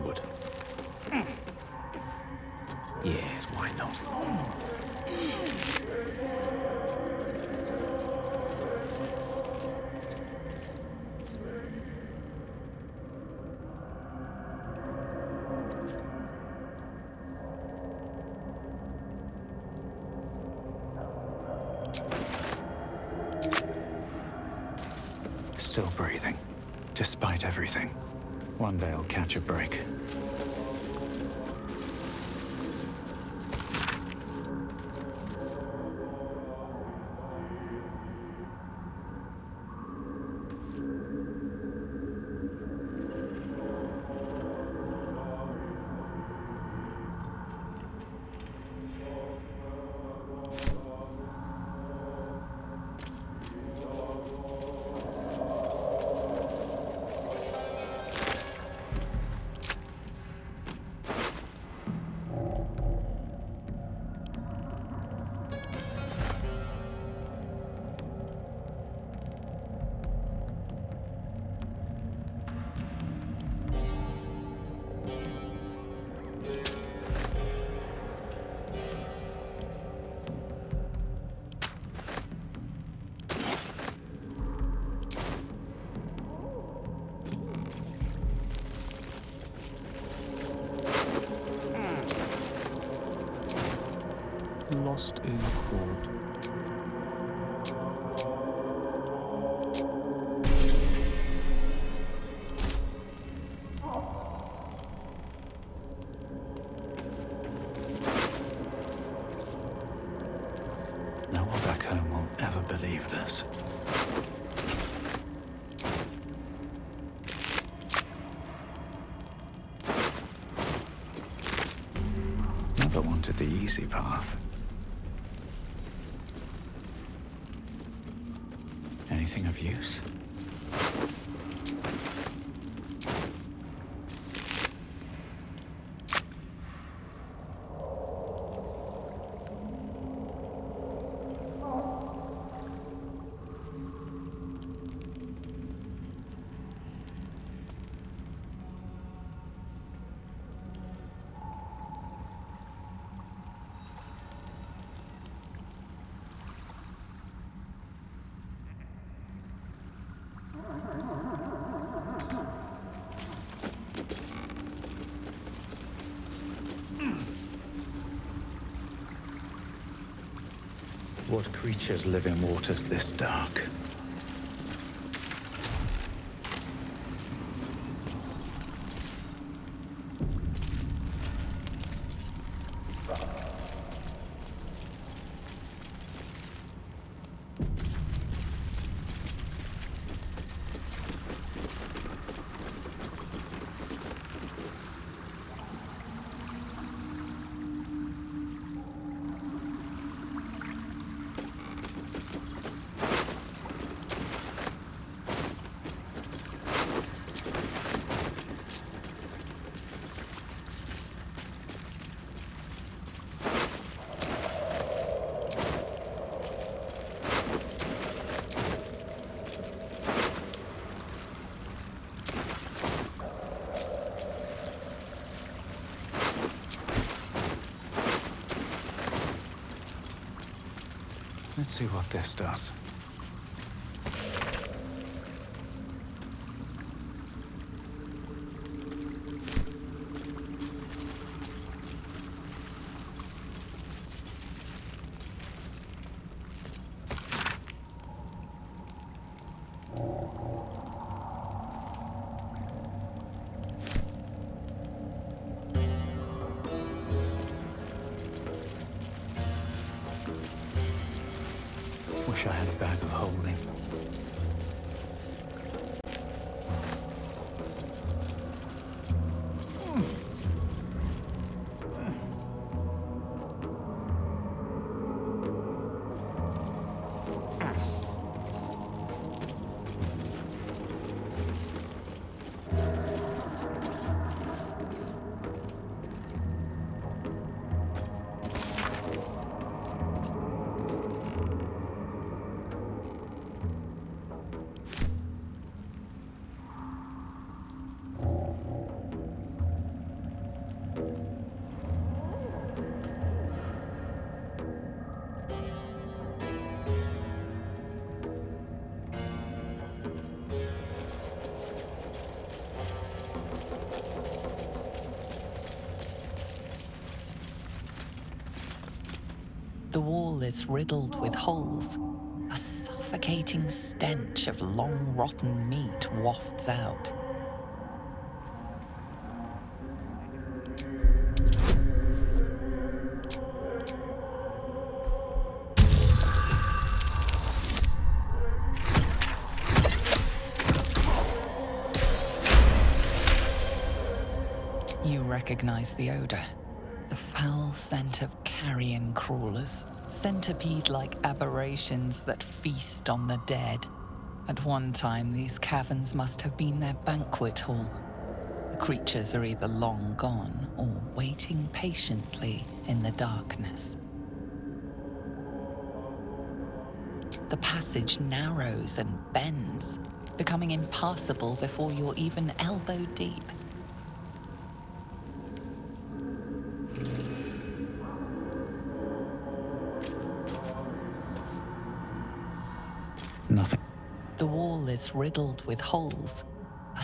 onward. Yes, why not? Still breathing, despite everything. One day I'll catch a break. Lost in thought. No one back home will ever believe this. Never wanted the easy path. Anything of use? What creatures live in waters this dark? Let's see what this does. Wish I had a bag of holding. The wall is riddled with holes. A suffocating stench of long rotten meat wafts out. You recognize the odor. The foul scent of carrion crawlers, centipede-like aberrations that feast on the dead. At one time, these caverns must have been their banquet hall. The creatures are either long gone or waiting patiently in the darkness. The passage narrows and bends, becoming impassable before you're even elbow deep. Nothing. The wall is riddled with holes. A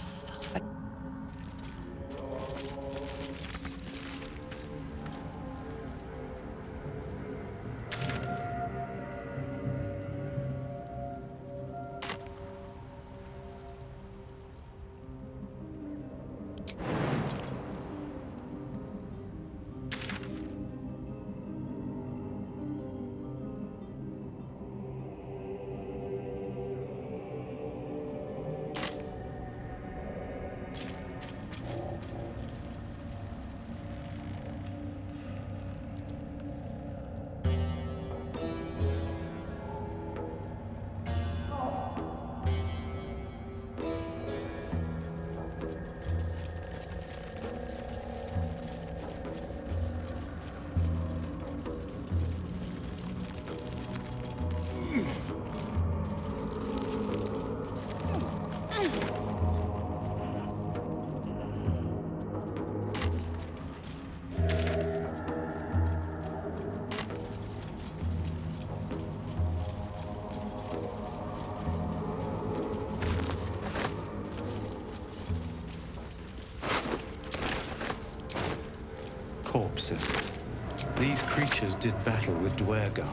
Corpses. These creatures did battle with Duergar.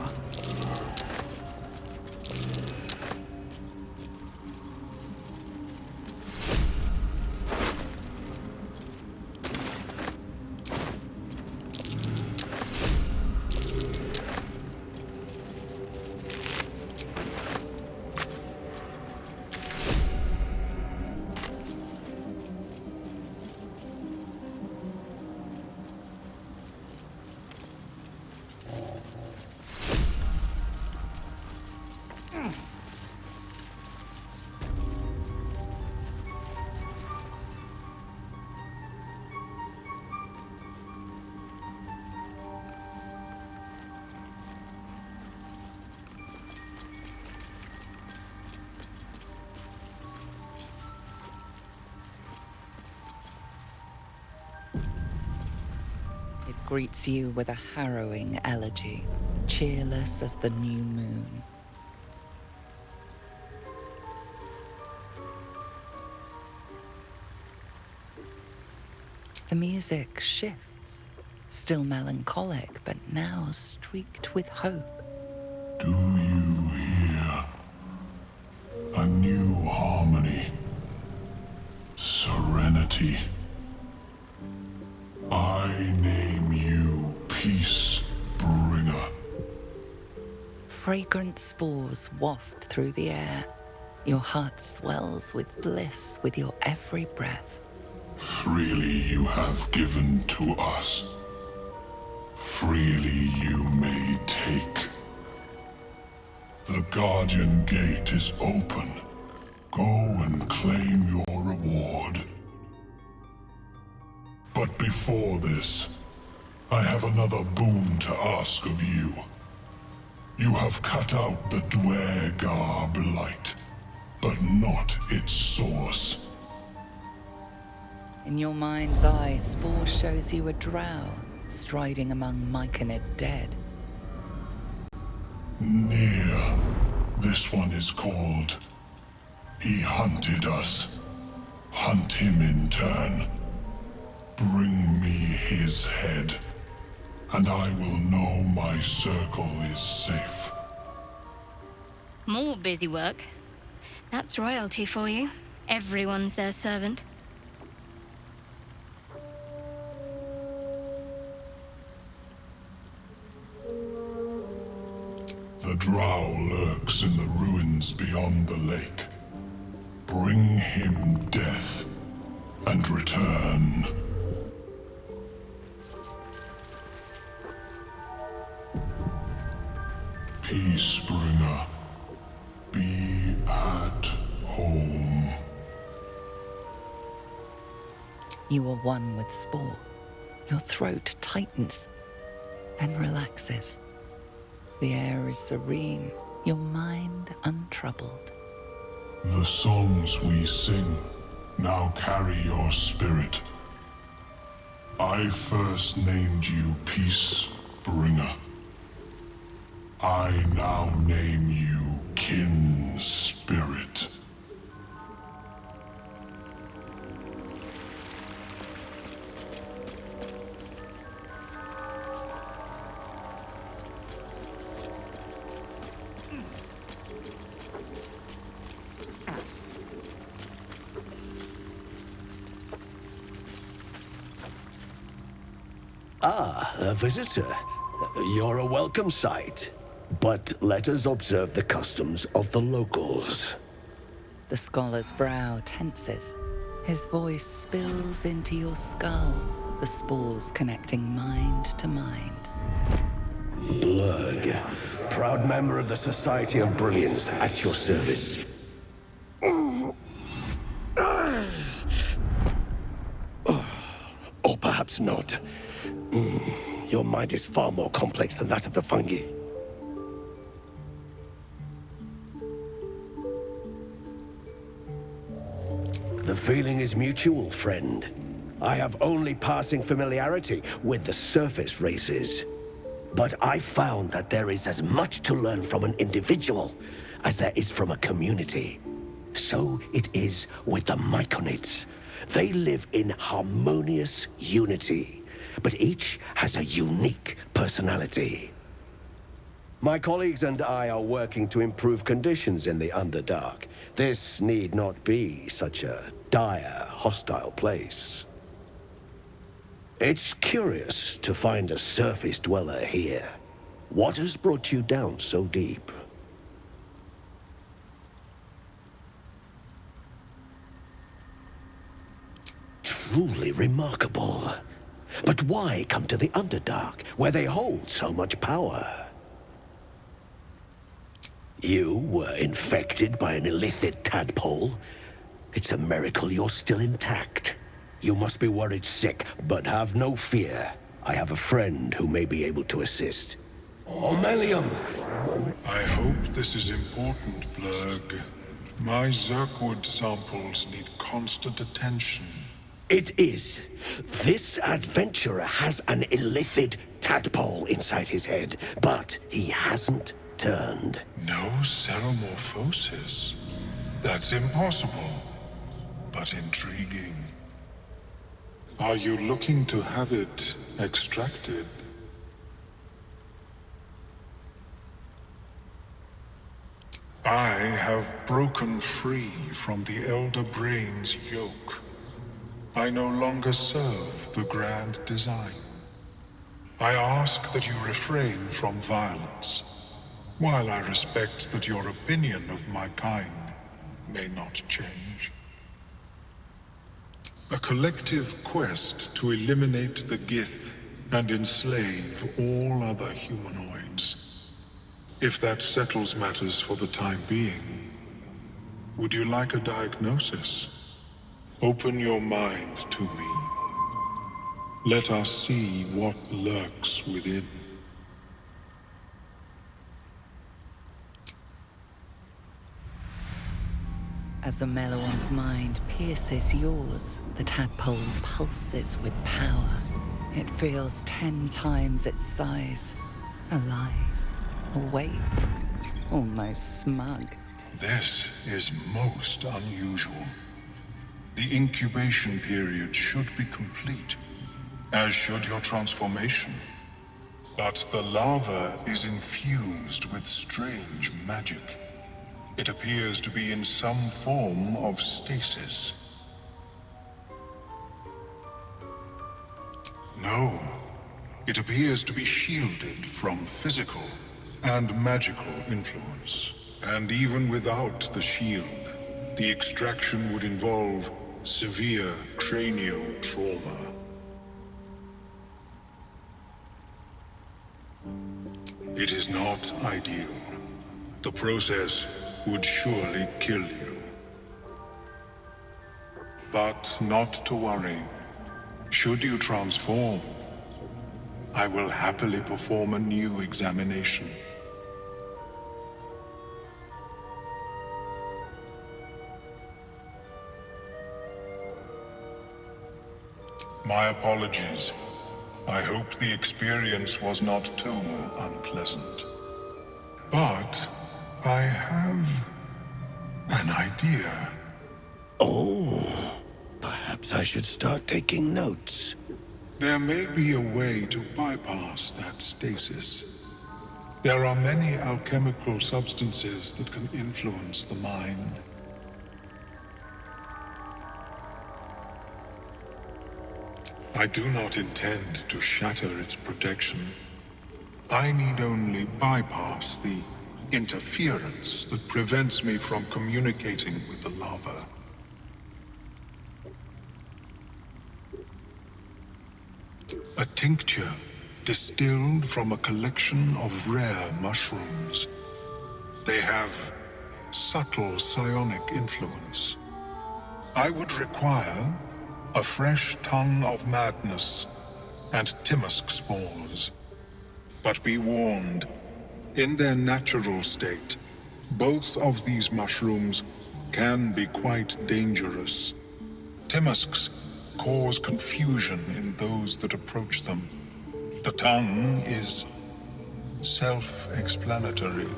It greets you with a harrowing elegy, cheerless as the new moon. The music shifts, still melancholic, but now streaked with hope. Do you hear? A new harmony. Serenity. I name you Peace Bringer. Fragrant spores waft through the air. Your heart swells with bliss with your every breath. Freely you have given to us. Freely you may take. The Guardian Gate is open. Go and claim your reward. But before this, I have another boon to ask of you. You have cut out the Duergar blight, but not its source. In your mind's eye, Spore shows you a drow, striding among Myconid dead. Near. This one is called. He hunted us. Hunt him in turn. Bring me his head, and I will know my circle is safe. More busy work. That's royalty for you. Everyone's their servant. The drow lurks in the ruins beyond the lake. Bring him death, and return. Peacebringer, be at home. You are one with Spore. Your throat tightens, then relaxes. The air is serene, your mind untroubled. The songs we sing now carry your spirit. I first named you Peacebringer. I now name you Kin Spirit. Ah, a visitor. You're a welcome sight. But let us observe the customs of the locals. The scholar's brow tenses. His voice spills into your skull, the spores connecting mind to mind. Blurg, proud member of the Society of Brilliance, at your service. Or perhaps not. Your mind is far more complex than that of the fungi. The feeling is mutual, friend. I have only passing familiarity with the surface races. But I found that there is as much to learn from an individual as there is from a community. So it is with the Myconids. They live in harmonious unity, but each has a unique personality. My colleagues and I are working to improve conditions in the Underdark. This need not be such a dire, hostile place. It's curious to find a surface dweller here. What has brought you down so deep? Truly remarkable. But why come to the Underdark, where they hold so much power? You were infected by an illithid tadpole? It's a miracle you're still intact. You must be worried sick, but have no fear. I have a friend who may be able to assist. Omelium! I hope this is important, Blurg. My Zerkwood samples need constant attention. It is. This adventurer has an illithid tadpole inside his head, but he hasn't turned. No ceromorphosis? That's impossible, but intriguing. Are you looking to have it extracted? I have broken free from the Elder Brain's yoke. I no longer serve the grand design. I ask that you refrain from violence, while I respect that your opinion of my kind may not change. A collective quest to eliminate the Gith and enslave all other humanoids. If that settles matters for the time being, would you like a diagnosis? Open your mind to me. Let us see what lurks within. As the Meloan's mind pierces yours, the tadpole pulses with power. It feels 10 times its size. Alive, awake, almost smug. This is most unusual. The incubation period should be complete, as should your transformation. But the lava is infused with strange magic. It appears to be in some form of stasis. No, it appears to be shielded from physical and magical influence. And even without the shield, the extraction would involve severe cranial trauma. It is not ideal. The process would surely kill you. But not to worry. Should you transform, I will happily perform a new examination. My apologies. I hoped the experience was not too unpleasant. But I have an idea. Oh, perhaps I should start taking notes. There may be a way to bypass that stasis. There are many alchemical substances that can influence the mind. I do not intend to shatter its protection. I need only bypass the interference that prevents me from communicating with the lava. A tincture distilled from a collection of rare mushrooms. They have subtle psionic influence. I would require a fresh tongue of madness and Timisk spores. But be warned, in their natural state, both of these mushrooms can be quite dangerous. Timisks cause confusion in those that approach them. The tongue is self-explanatory.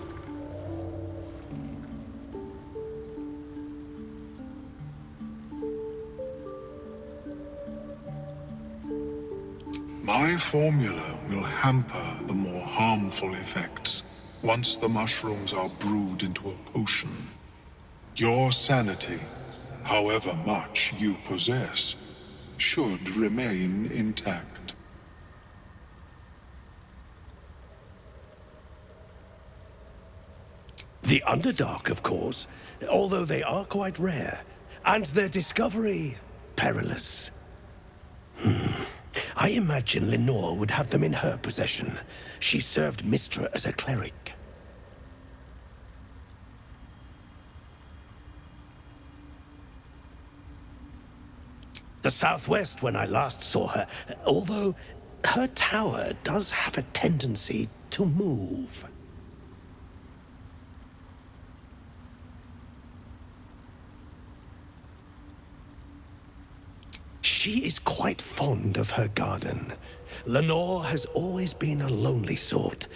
My formula will hamper the more harmful effects once the mushrooms are brewed into a potion. Your sanity, however much you possess, should remain intact. The Underdark, of course, although they are quite rare, and their discovery perilous. I imagine Lenore would have them in her possession. She served Mystra as a cleric. The southwest when I last saw her, although her tower does have a tendency to move. She is quite fond of her garden. Lenore has always been a lonely sort.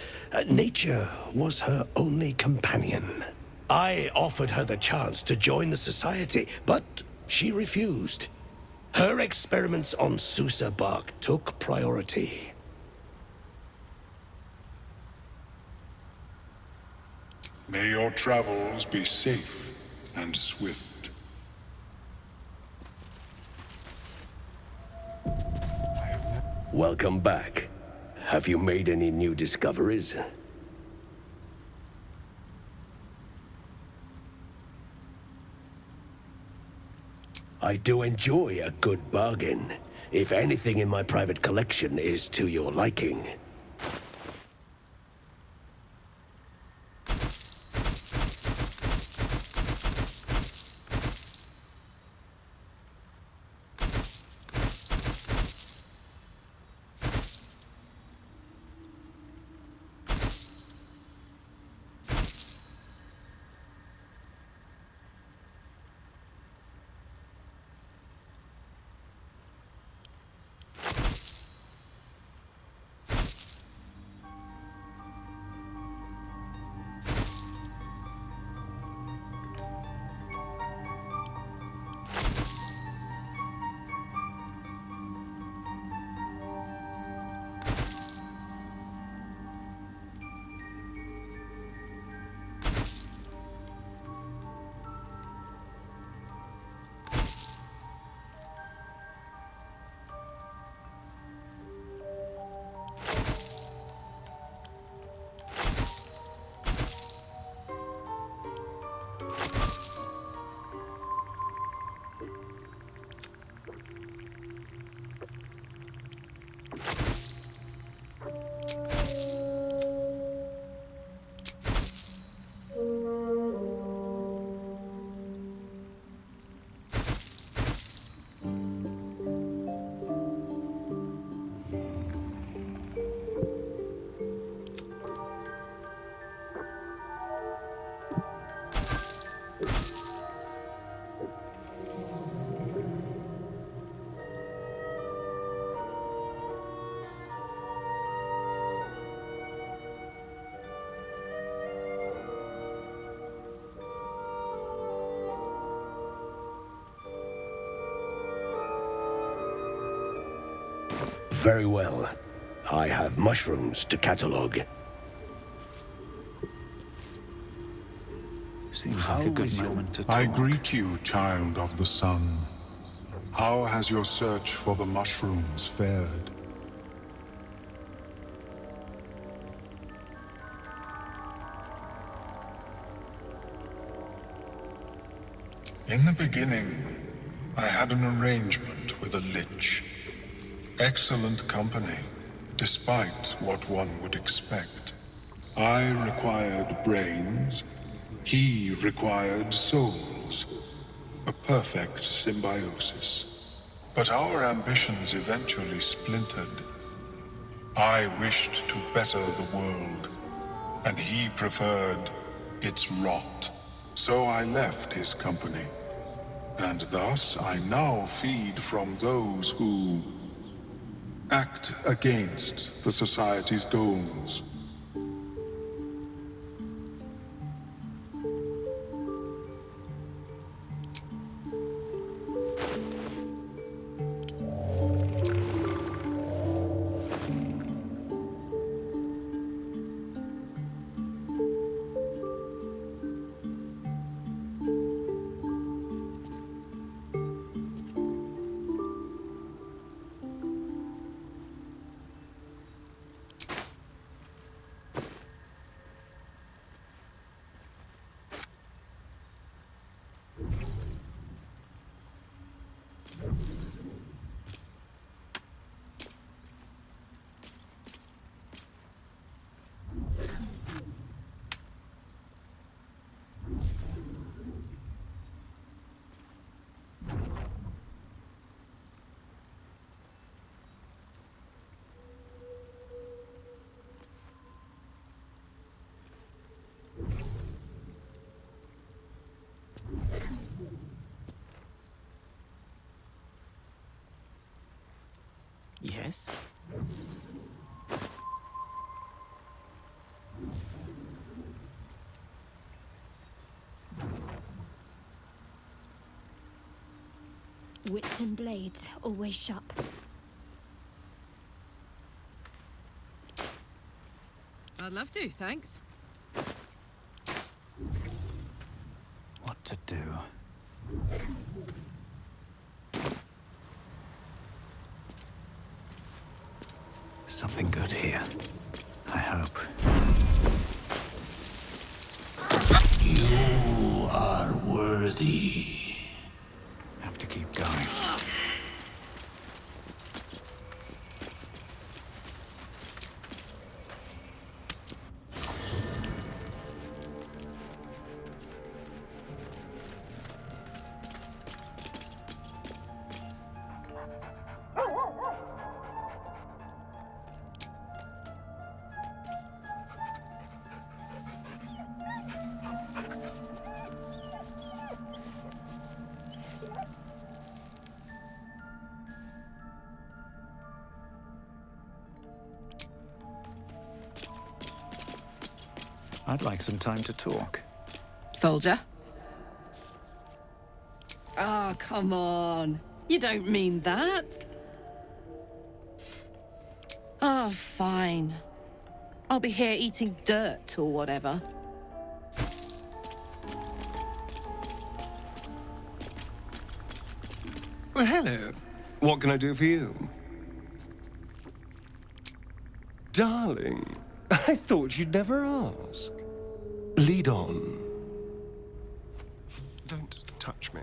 Nature was her only companion. I offered her the chance to join the society, but she refused. Her experiments on Susa bark took priority. May your travels be safe and swift. Welcome back. Have you made any new discoveries? I do enjoy a good bargain, if anything in my private collection is to your liking. Very well. I have mushrooms to catalog. Seems like a good moment to talk. I greet you, child of the sun. How has your search for the mushrooms fared? In the beginning, I had an arrangement with a lich. Excellent company, despite what one would expect. I required brains, he required souls. A perfect symbiosis. But our ambitions eventually splintered. I wished to better the world, and he preferred its rot. So I left his company. And thus I now feed from those who act against the society's goals. Yes? Wits and blades, always sharp. I'd love to, thanks. What to do? Something good here. I hope. You are worthy. Have to keep going. I'd like some time to talk. Soldier? Oh, come on. You don't mean that. Oh, fine. I'll be here eating dirt or whatever. Well, hello. What can I do for you? Darling, I thought you'd never ask. Lead on. Don't touch me.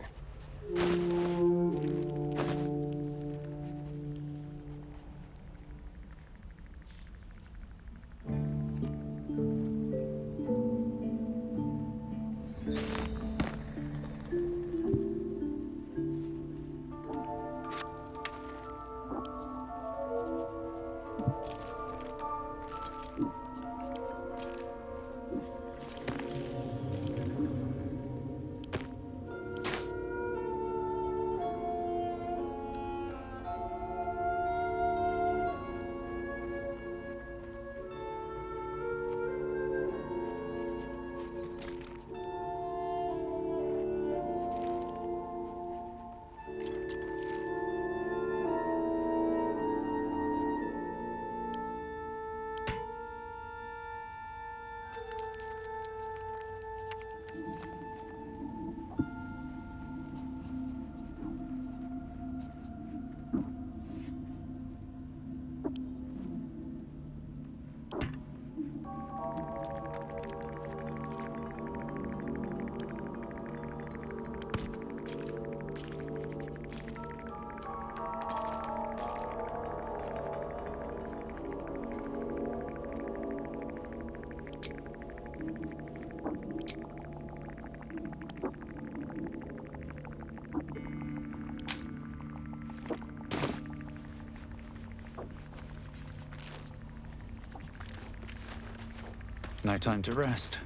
No time to rest.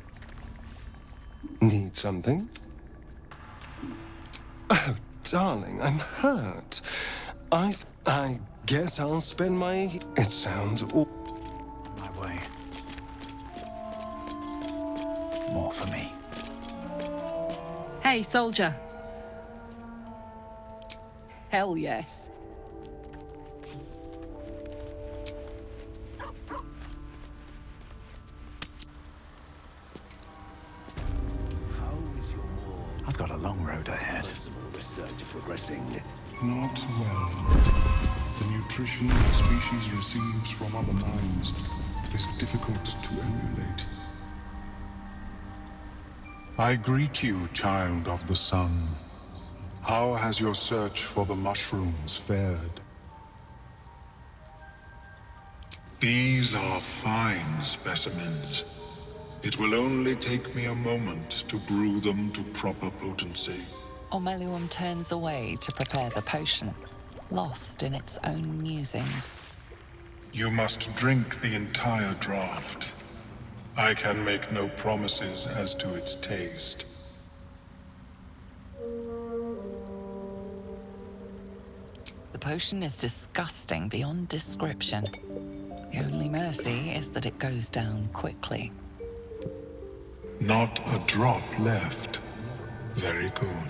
Need something? Oh, darling, I'm hurt. I guess I'll spend my... It sounds On my way. More for me. Hey, soldier. Hell yes. How is your more I've got a long road ahead. personal research progressing? Not well. The nutrition the species receives from other minds is difficult to emulate. I greet you, child of the sun. How has your search for the mushrooms fared? These are fine specimens. It will only take me a moment to brew them to proper potency. Ormelium turns away to prepare the potion, lost in its own musings. You must drink the entire draught. I can make no promises as to its taste. The potion is disgusting beyond description. The only mercy is that it goes down quickly. Not a drop left. Very good.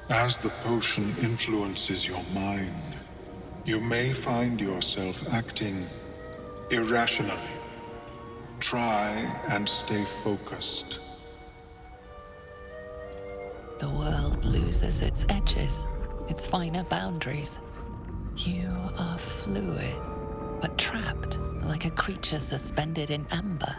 As the potion influences your mind, you may find yourself acting irrationally. Try and stay focused. The world loses its edges, its finer boundaries. You are fluid, but trapped like a creature suspended in amber.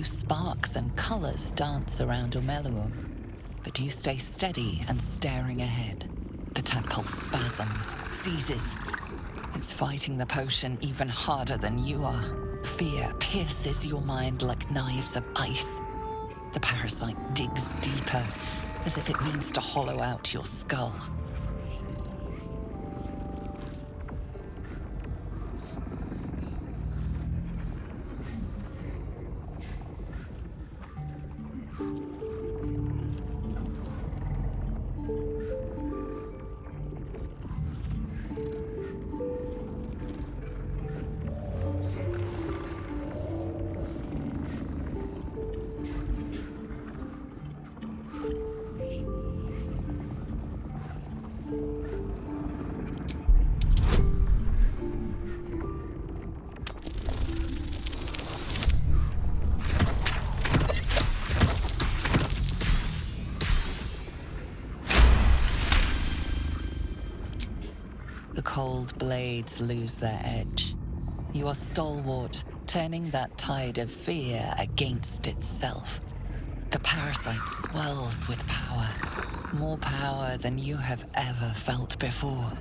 Sparks and colors dance around Ormelium, but you stay steady and staring ahead. The tadpole spasms, seizes. It's fighting the potion even harder than you are. Fear pierces your mind like knives of ice. The parasite digs deeper, as if it needs to hollow out your skull. The cold blades lose their edge. You are stalwart, turning that tide of fear against itself. The parasite swells with power, more power than you have ever felt before.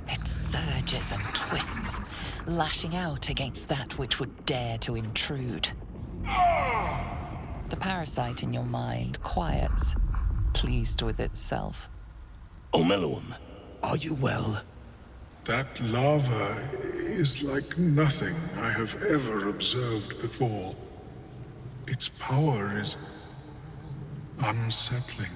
It surges and twists, lashing out against that which would dare to intrude. The parasite in your mind quiets, pleased with itself. Ormelium, are you well? That lava is like nothing I have ever observed before. Its power is unsettling.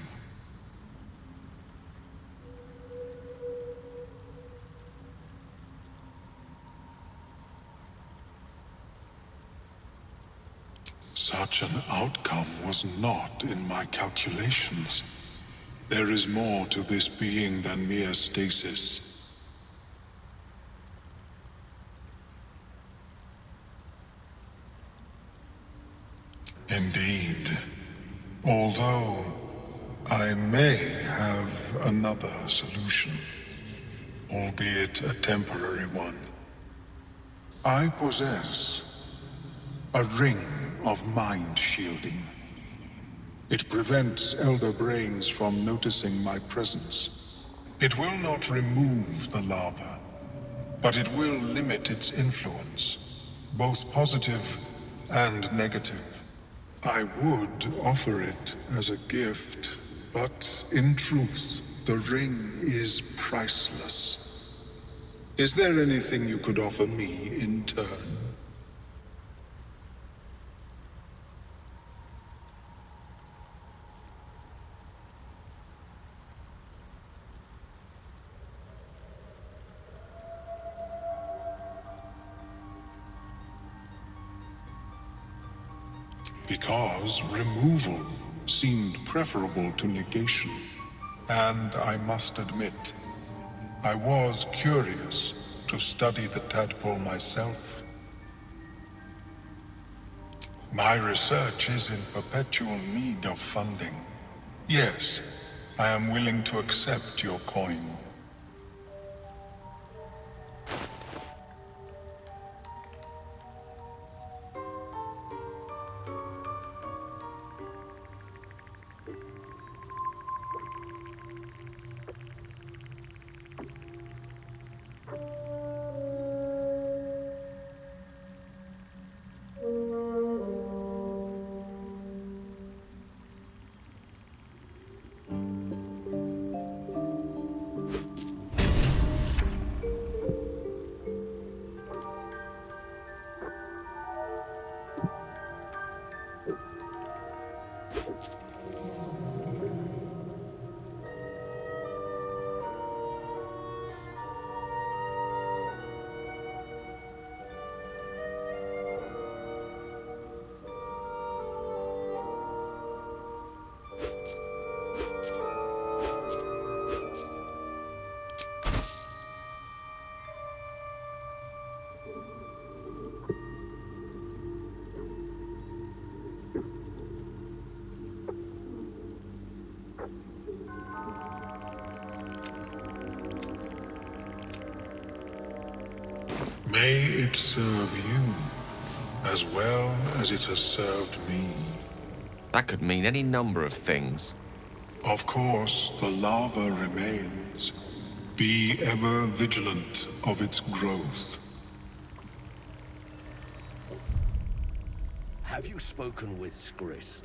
Such an outcome was not in my calculations. There is more to this being than mere stasis. Indeed. Although I may have another solution, albeit a temporary one. I possess a ring of mind shielding. It prevents elder brains from noticing my presence. It will not remove the lava, but it will limit its influence, both positive and negative. I would offer it as a gift, but in truth, the ring is priceless. Is there anything you could offer me in turn? Because removal seemed preferable to negation. And I must admit, I was curious to study the tadpole myself. My research is in perpetual need of funding. Yes, I am willing to accept your coin. May it serve you as well as it has served me. That could mean any number of things. Of course, the lava remains. Be ever vigilant of its growth. Have you spoken with Skris?